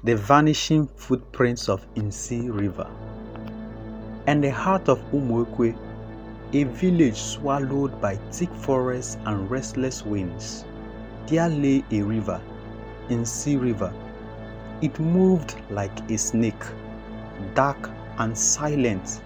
The vanishing footprints of Nsi River. In the heart of Umuekwe, a village swallowed by thick forests and restless winds, there lay a river, Nsi River. It moved like a snake, dark and silent,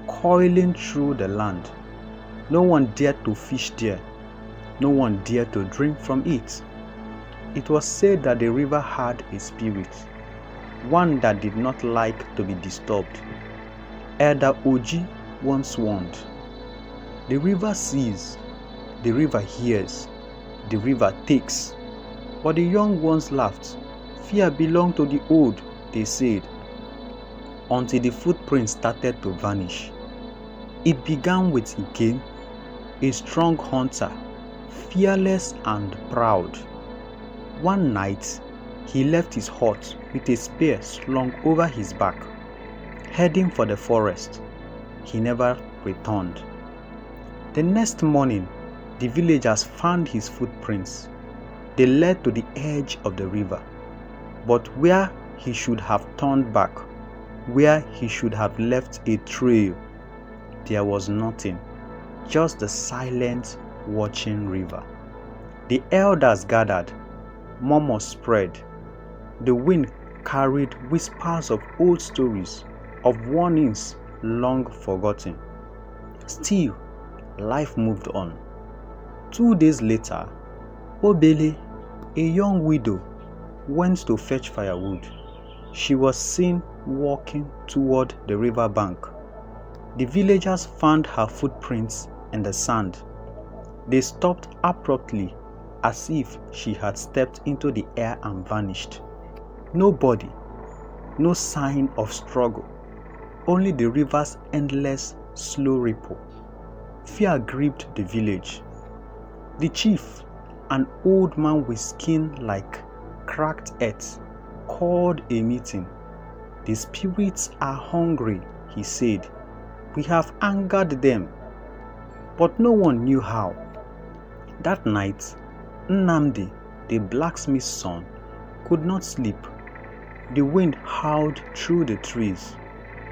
coiling through the land. No one dared to fish there. No one dared to drink from it. It was said that the river had a spirit, one that did not like to be disturbed. Elder Oji once warned, "The river sees, the river hears, the river takes." But the young ones laughed. Fear belonged to the old, they said, until the footprints started to vanish. It began with Ike, a strong hunter, fearless and proud. One night, he left his hut with a spear slung over his back, heading for the forest. He never returned. The next morning, the villagers found his footprints. They led to the edge of the river, but where he should have turned back, where he should have left a trail, there was nothing, just the silent, watching river. The elders gathered, murmurs spread. The wind carried whispers of old stories, of warnings long forgotten. Still, life moved on. 2 days later, Obele, a young widow, went to fetch firewood. She was seen walking toward the river bank. The villagers found her footprints in the sand. They stopped abruptly, as if she had stepped into the air and vanished. No body, no sign of struggle, only the river's endless, slow ripple. Fear gripped the village. The chief, an old man with skin like cracked earth, called a meeting. "The spirits are hungry," he said. "We have angered them." But no one knew how. That night, Nnamdi, the blacksmith's son, could not sleep. The wind howled through the trees,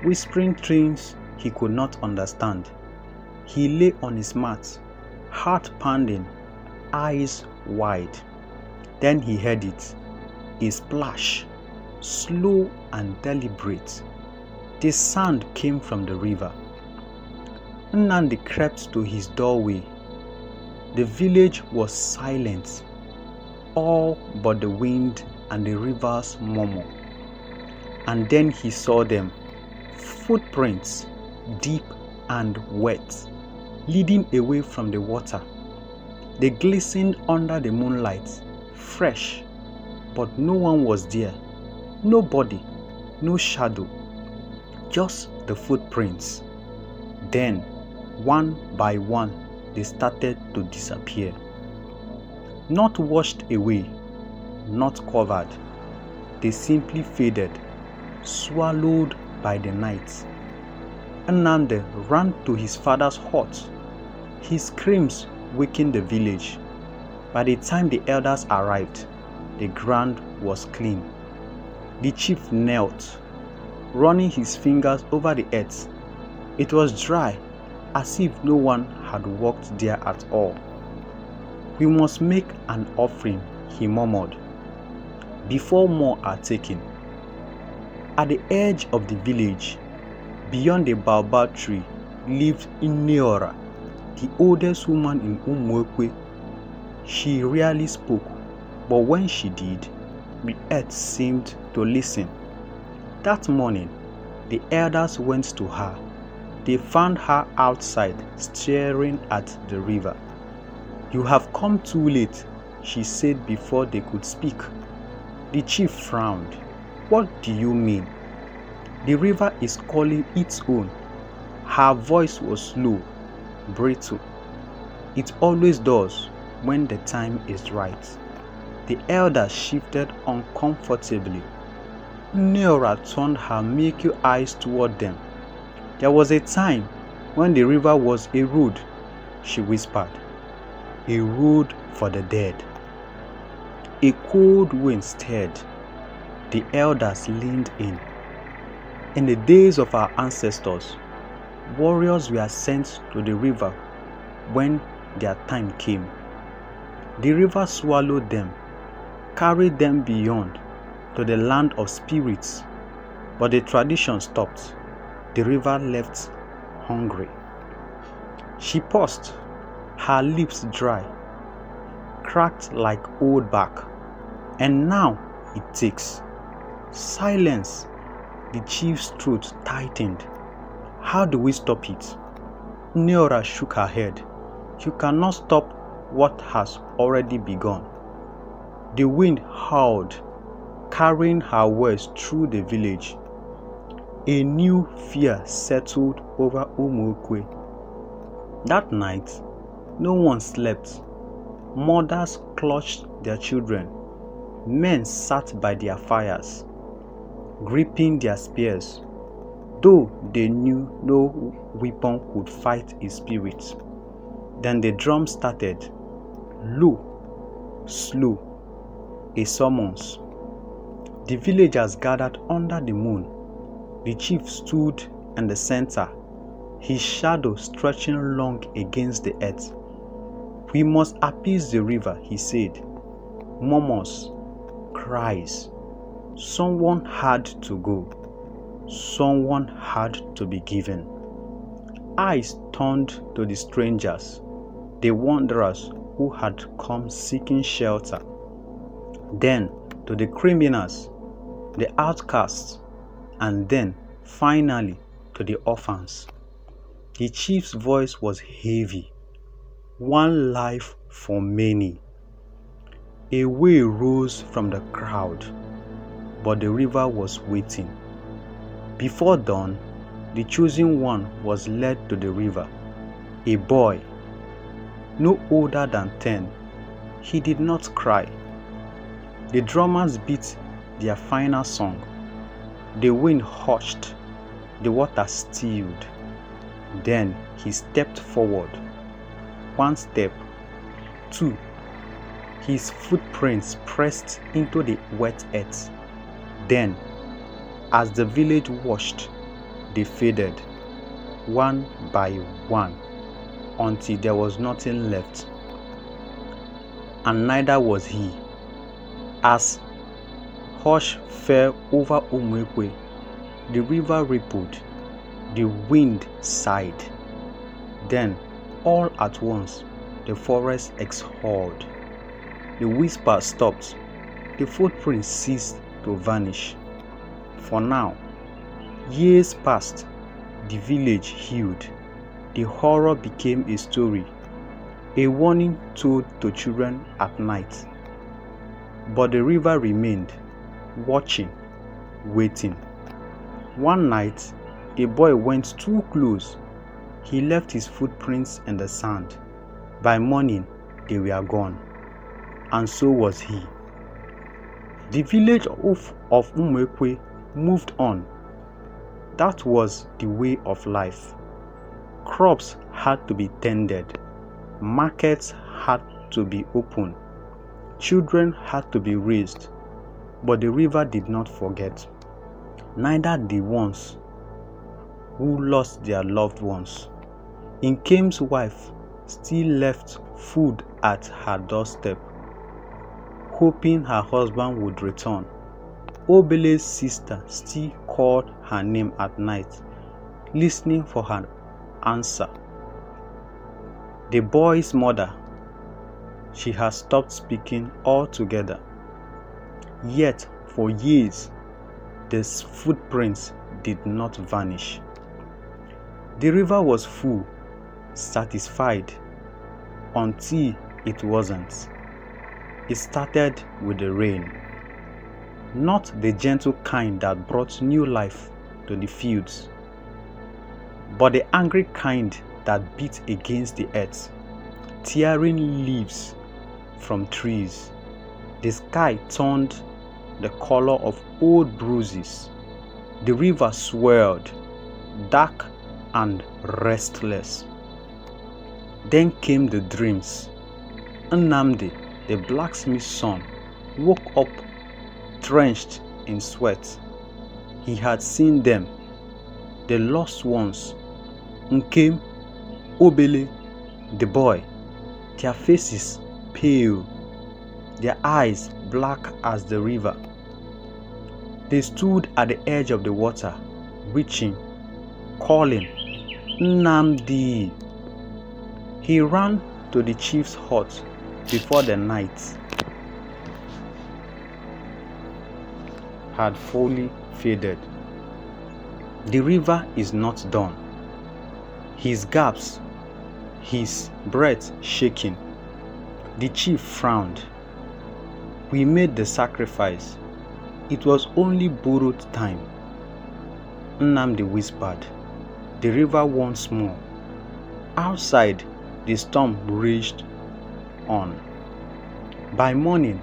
whispering things he could not understand. He lay on his mat, heart pounding, eyes wide. Then he heard it, a splash, slow and deliberate. The sound came from the river. Nnamdi crept to his doorway. The village was silent, all but the wind and the river's murmur. And then he saw them, footprints, deep and wet, leading away from the water. They glistened under the moonlight, fresh, but no one was there. No body, no shadow, just the footprints. Then, one by one, they started to disappear. Not washed away, not covered. They simply faded, swallowed by the night. Nnamdi ran to his father's hut. His screams wakened the village. By the time the elders arrived, the ground was clean. The chief knelt, running his fingers over the earth. It was dry, as if no one had walked there at all. "We must make an offering," he murmured, "before more are taken." At the edge of the village, beyond the baobab tree, lived Ineora, the oldest woman in Umuekwe. She rarely spoke, but when she did, the earth seemed to listen. That morning, the elders went to her. They found her outside, staring at the river. "You have come too late," she said before they could speak. The chief frowned. "What do you mean?" "The river is calling its own." Her voice was low, brittle. "It always does when the time is right." The elders shifted uncomfortably. Neora turned her milky eyes toward them. "There was a time when the river was a road," she whispered. "A road for the dead." A cold wind stirred. The elders leaned in. In the days of our ancestors, warriors were sent to the river when their time came. The river swallowed them, carried them beyond to the land of spirits, but the tradition stopped. The river left hungry. She paused, her lips dry, cracked like old bark. And now it takes. Silence. The chief's throat tightened. How do we stop it? Neora shook her head. You cannot stop what has already begun. The wind howled, carrying her words through the village. A new fear settled over Umuokwe. That night, no one slept. Mothers clutched their children. Men sat by their fires, gripping their spears, though they knew no weapon could fight his spirit. Then the drum started, low, slow, a summons. The villagers gathered under the moon. The chief stood in the center, his shadow stretching long against the earth. We must appease the river, he said. Murmurs, cries. Someone had to go. Someone had to be given. Eyes turned to the strangers, the wanderers who had come seeking shelter. Then to the criminals, the outcasts, and then, finally, to the orphans. The chief's voice was heavy. One life for many. A wail rose from the crowd, but the river was waiting. Before dawn, the chosen one was led to the river. A boy, no older than 10. He did not cry. The drummers beat their final song. The wind hushed, the water stilled. Then he stepped forward. 1 step, 2. His footprints pressed into the wet earth. Then, as the village watched, they faded, one by one, until there was nothing left. And neither was he. As hush fell over Umuokwe, the river rippled, the wind sighed. Then, all at once, the forest exhaled. The whisper stopped. The footprints ceased to vanish. For now, years passed. The village healed. The horror became a story, a warning told to children at night. But the river remained, watching, waiting. One night, a boy went too close. He left his footprints in the sand. By morning, they were gone. And so was he. The village of Umuokwe moved on. That was the way of life. Crops had to be tended. Markets had to be opened. Children had to be raised. But the river did not forget. Neither the ones who lost their loved ones. Nkem's wife still left food at her doorstep, hoping her husband would return. Obele's sister still called her name at night, listening for her answer. The boy's mother, she has stopped speaking altogether. Yet, for years, the footprints did not vanish. The river was full, satisfied, until it wasn't. It started with the rain. Not the gentle kind that brought new life to the fields, but the angry kind that beat against the earth, tearing leaves from trees. The sky turned the color of old bruises. The river swirled, dark and restless. Then came the dreams. Nnamdi, the blacksmith's son, woke up drenched in sweat. He had seen them, the lost ones, Nkem, Obele, the boy, their faces pale, their eyes black as the river. They stood at the edge of the water, reaching, calling, Nnamdi. He ran to the chief's hut before the night had fully faded. The river is not done. His gasps, his breath shaking. The chief frowned. We made the sacrifice. It was only borrowed time. Nnamdi whispered. The river once more. Outside, the storm raged on. By morning,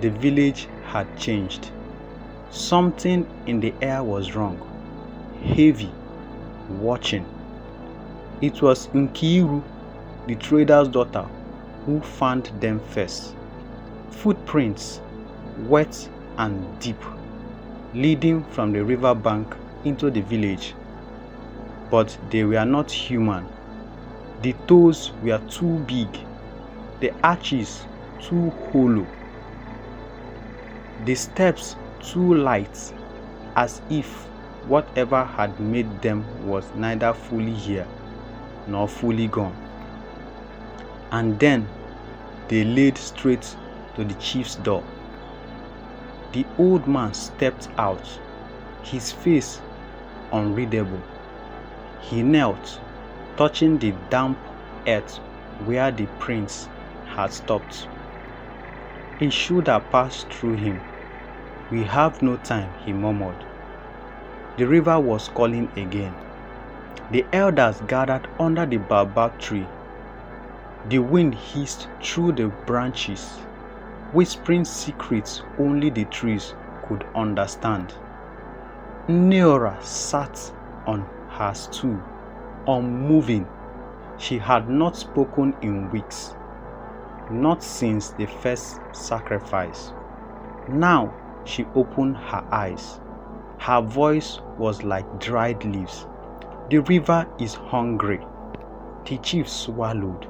the village had changed. Something in the air was wrong, heavy, watching. It was Nkiru, the trader's daughter, who found them first. Footprints, wet and deep, leading from the river bank into the village. But they were not human. The toes were too big, the arches too hollow, the steps too light, as if whatever had made them was neither fully here nor fully gone. And then they led straight to the chief's door. The old man stepped out, his face unreadable. He knelt, touching the damp earth where the prince had stopped. A shoulder passed through him. We have no time, he murmured. The river was calling again. The elders gathered under the baobab tree. The wind hissed through the branches, whispering secrets only the trees could understand. Neora sat on her stool, unmoving. She had not spoken in weeks, not since the first sacrifice. Now she opened her eyes. Her voice was like dried leaves. The river is hungry. The chief swallowed.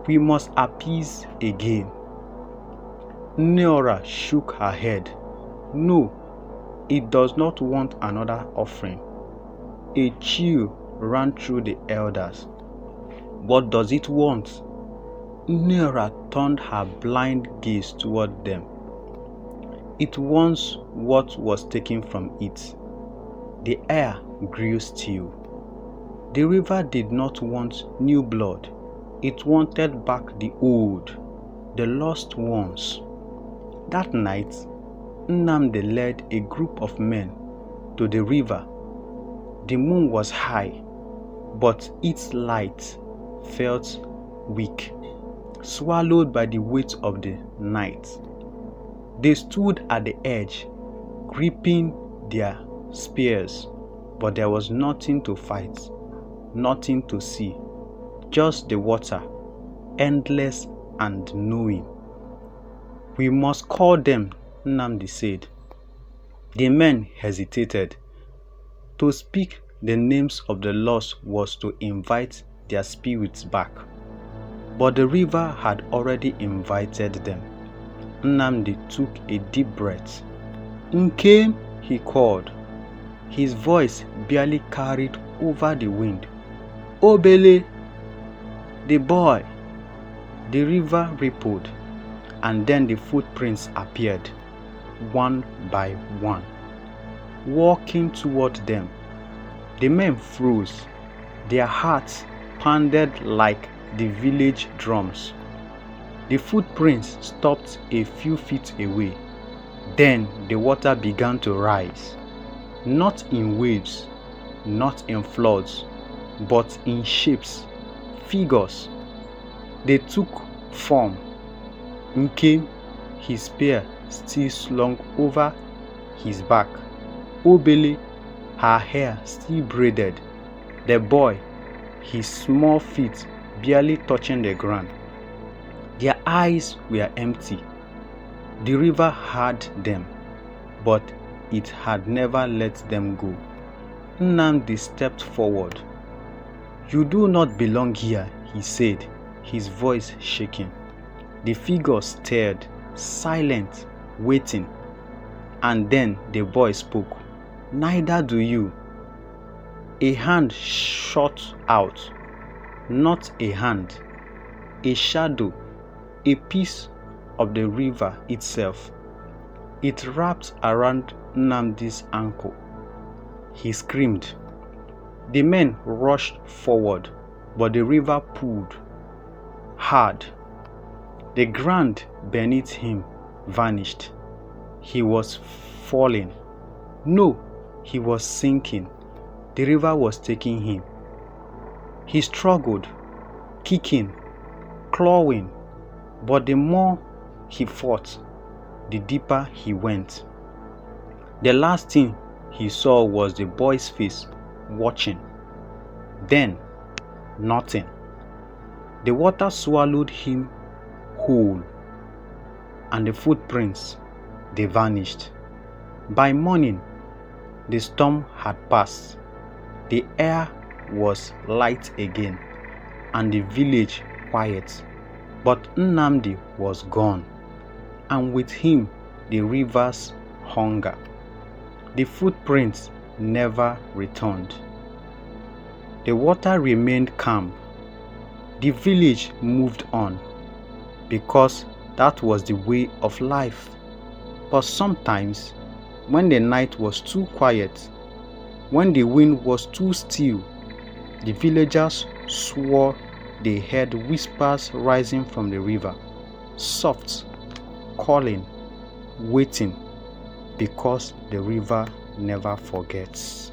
We must appease again. Neora shook her head. No, it does not want another offering. A chill ran through the elders. What does it want? Neora turned her blind gaze toward them. It wants what was taken from it. The air grew still. The river did not want new blood. It wanted back the old, the lost ones. That night, Nnamdi led a group of men to the river. The moon was high, but its light felt weak, swallowed by the weight of the night. They stood at the edge, gripping their spears, but there was nothing to fight, nothing to see, just the water, endless and knowing. We must call them, Nnamdi said. The men hesitated. To speak the names of the lost was to invite their spirits back. But the river had already invited them. Nnamdi took a deep breath. Nkem, he called. His voice barely carried over the wind. Obele, the boy. The river rippled, and then the footprints appeared, one by one, walking toward them. The men froze. Their hearts pounded like the village drums. The footprints stopped a few feet away. Then the water began to rise, not in waves, not in floods, but in shapes, figures. They took form. Nkem, his spear still slung over his back. Obele, her hair still braided. The boy, his small feet barely touching the ground. Their eyes were empty. The river had them, but it had never let them go. Nnamdi stepped forward. "You do not belong here," he said, his voice shaking. The figure stared, silent, waiting. And then the boy spoke. "Neither do you." A hand shot out. Not a hand. A shadow. A piece of the river itself. It wrapped around Nnamdi's ankle. He screamed. The men rushed forward, but the river pulled hard. The ground beneath him vanished. He was falling. No, he was sinking. The river was taking him. He struggled, kicking, clawing, but the more he fought, the deeper he went. The last thing he saw was the boy's face watching. Then, nothing. The water swallowed him whole, and the footprints, they vanished. By morning, the storm had passed. The air was light again, and the village quiet. But Nnamdi was gone, and with him the river's hunger. The footprints never returned. The water remained calm. The village moved on, because that was the way of life. But sometimes, when the night was too quiet, when the wind was too still, the villagers swore they heard whispers rising from the river, soft, calling, waiting, because the river never forgets.